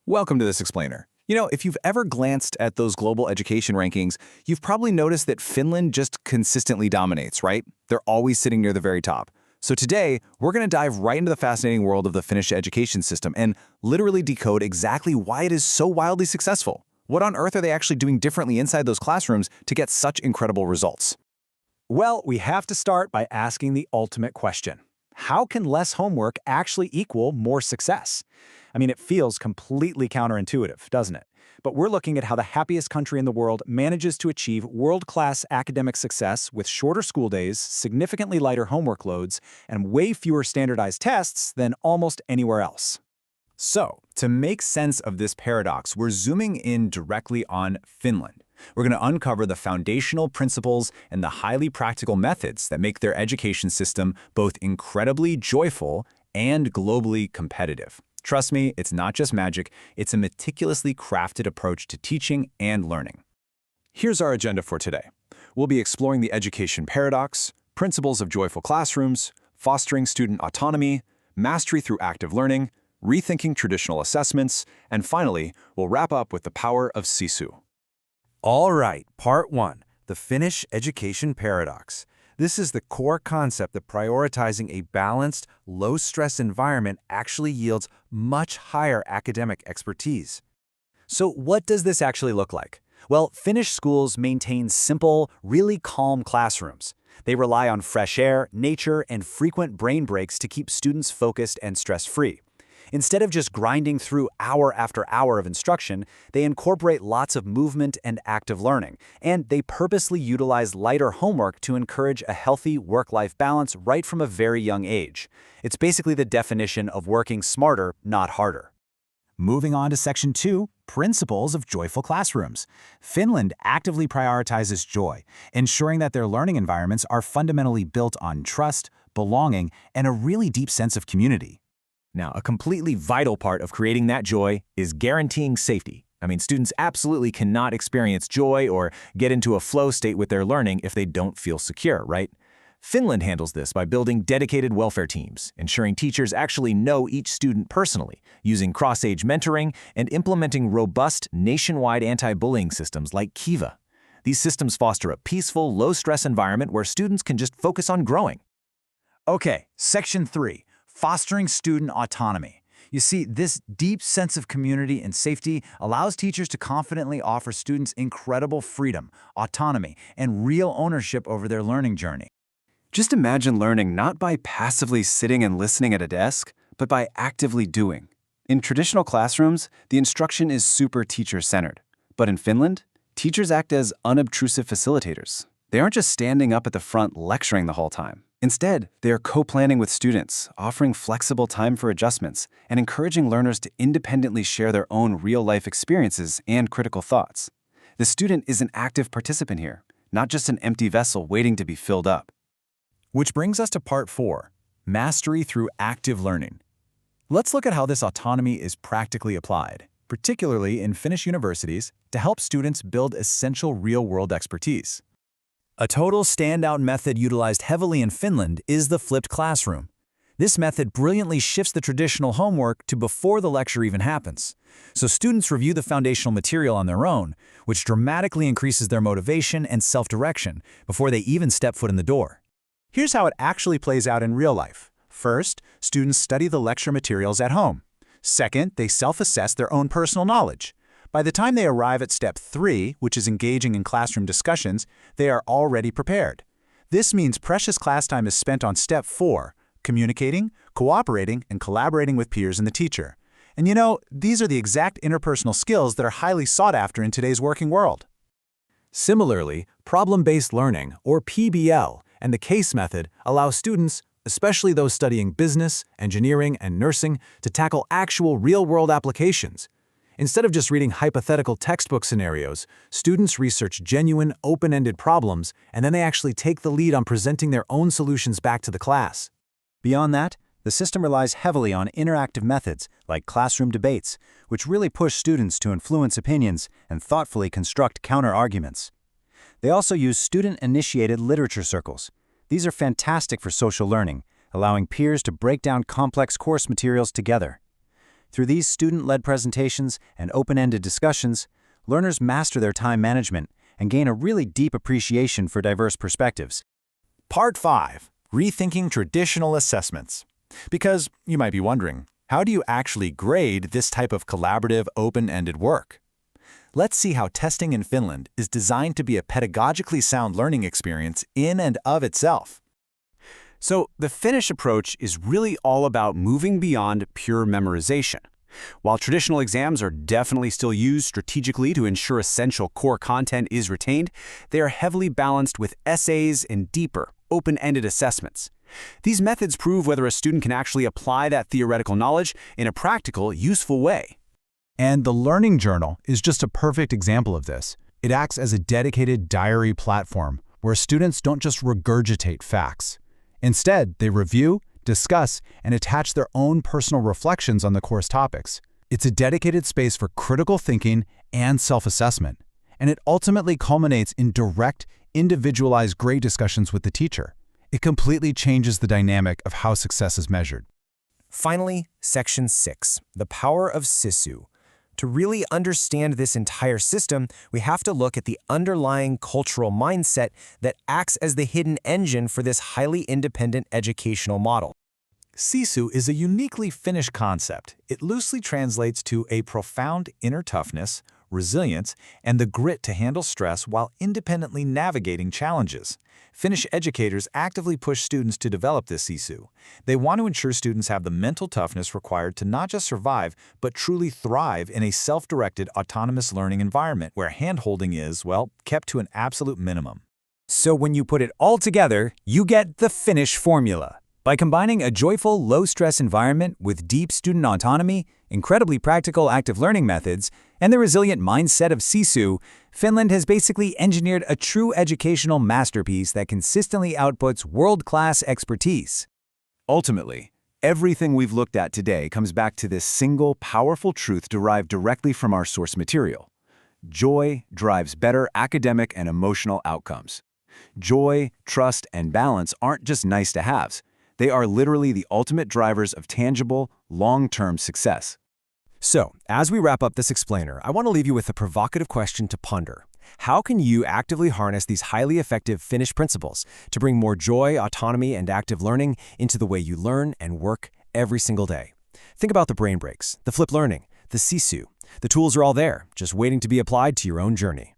Welcome to this explainer. If you've ever glanced at those global education rankings, you've probably noticed that Finland just consistently dominates, right? They're always sitting near the very top. So today, we're going to dive right into the fascinating world of the Finnish education system and literally decode exactly why it is so wildly successful. What on earth are they actually doing differently inside those classrooms to get such incredible results? Well, we have to start by asking the ultimate question. How can less homework actually equal more success? It feels completely counterintuitive, doesn't it? But we're looking at how the happiest country in the world manages to achieve world-class academic success with shorter school days, significantly lighter homework loads, and way fewer standardized tests than almost anywhere else. So, to make sense of this paradox, we're zooming in directly on Finland. We're going to uncover the foundational principles and the highly practical methods that make their education system both incredibly joyful and globally competitive. Trust me, it's not just magic, it's a meticulously crafted approach to teaching and learning. Here's our agenda for today. We'll be exploring the education paradox, principles of joyful classrooms, fostering student autonomy, mastery through active learning, rethinking traditional assessments, and finally, we'll wrap up with the power of sisu. All right, Part 1, the Finnish education paradox. This is the core concept that prioritizing a balanced, low-stress environment actually yields much higher academic expertise. So what does this actually look like? Well, Finnish schools maintain simple, really calm classrooms. They rely on fresh air, nature, and frequent brain breaks to keep students focused and stress-free. Instead of just grinding through hour after hour of instruction, they incorporate lots of movement and active learning, and they purposely utilize lighter homework to encourage a healthy work-life balance right from a very young age. It's basically the definition of working smarter, not harder. Moving on to Section 2, Principles of Joyful Classrooms. Finland actively prioritizes joy, ensuring that their learning environments are fundamentally built on trust, belonging, and a really deep sense of community. Now, a completely vital part of creating that joy is guaranteeing safety. Students absolutely cannot experience joy or get into a flow state with their learning if they don't feel secure, right? Finland handles this by building dedicated welfare teams, ensuring teachers actually know each student personally, using cross-age mentoring, and implementing robust nationwide anti-bullying systems like Kiva. These systems foster a peaceful, low-stress environment where students can just focus on growing. Okay, Section 3. Fostering student autonomy. You see, this deep sense of community and safety allows teachers to confidently offer students incredible freedom, autonomy, and real ownership over their learning journey. Just imagine learning not by passively sitting and listening at a desk, but by actively doing. In traditional classrooms, the instruction is super teacher-centered. But in Finland, teachers act as unobtrusive facilitators. They aren't just standing up at the front lecturing the whole time. Instead, they are co-planning with students, offering flexible time for adjustments, and encouraging learners to independently share their own real-life experiences and critical thoughts. The student is an active participant here, not just an empty vessel waiting to be filled up. Which brings us to Part 4, Mastery through Active Learning. Let's look at how this autonomy is practically applied, particularly in Finnish universities, to help students build essential real-world expertise. A total standout method utilized heavily in Finland is the flipped classroom. This method brilliantly shifts the traditional homework to before the lecture even happens. So students review the foundational material on their own, which dramatically increases their motivation and self-direction before they even step foot in the door. Here's how it actually plays out in real life. First, students study the lecture materials at home. Second, they self-assess their own personal knowledge. By the time they arrive at Step 3, which is engaging in classroom discussions, they are already prepared. This means precious class time is spent on Step 4, communicating, cooperating, and collaborating with peers and the teacher. And these are the exact interpersonal skills that are highly sought after in today's working world. Similarly, problem-based learning, or PBL, and the case method allow students, especially those studying business, engineering, and nursing, to tackle actual real-world applications. Instead of just reading hypothetical textbook scenarios, students research genuine, open-ended problems, and then they actually take the lead on presenting their own solutions back to the class. Beyond that, the system relies heavily on interactive methods like classroom debates, which really push students to influence opinions and thoughtfully construct counter-arguments. They also use student-initiated literature circles. These are fantastic for social learning, allowing peers to break down complex course materials together. Through these student-led presentations and open-ended discussions, learners master their time management and gain a really deep appreciation for diverse perspectives. Part 5. Rethinking traditional assessments. Because you might be wondering, how do you actually grade this type of collaborative, open-ended work? Let's see how testing in Finland is designed to be a pedagogically sound learning experience in and of itself. So the Finnish approach is really all about moving beyond pure memorization. While traditional exams are definitely still used strategically to ensure essential core content is retained, they are heavily balanced with essays and deeper, open-ended assessments. These methods prove whether a student can actually apply that theoretical knowledge in a practical, useful way. And the Learning Journal is just a perfect example of this. It acts as a dedicated diary platform where students don't just regurgitate facts. Instead, they review, discuss, and attach their own personal reflections on the course topics. It's a dedicated space for critical thinking and self-assessment, and it ultimately culminates in direct, individualized grade discussions with the teacher. It completely changes the dynamic of how success is measured. Finally, Section 6, the power of sisu. To really understand this entire system, we have to look at the underlying cultural mindset that acts as the hidden engine for this highly independent educational model. Sisu is a uniquely Finnish concept. It loosely translates to a profound inner toughness, resilience, and the grit to handle stress while independently navigating challenges. Finnish educators actively push students to develop this sisu. They want to ensure students have the mental toughness required to not just survive, but truly thrive in a self-directed, autonomous learning environment where hand-holding is, well, kept to an absolute minimum. So when you put it all together, you get the Finnish formula. By combining a joyful, low-stress environment with deep student autonomy, incredibly practical active learning methods, and the resilient mindset of Sisu, Finland has basically engineered a true educational masterpiece that consistently outputs world-class expertise. Ultimately, everything we've looked at today comes back to this single, powerful truth derived directly from our source material. Joy drives better academic and emotional outcomes. Joy, trust, and balance aren't just nice-to-haves. They are literally the ultimate drivers of tangible, long-term success. So, as we wrap up this explainer, I want to leave you with a provocative question to ponder. How can you actively harness these highly effective Finnish principles to bring more joy, autonomy, and active learning into the way you learn and work every single day? Think about the brain breaks, the flipped learning, the sisu. The tools are all there, just waiting to be applied to your own journey.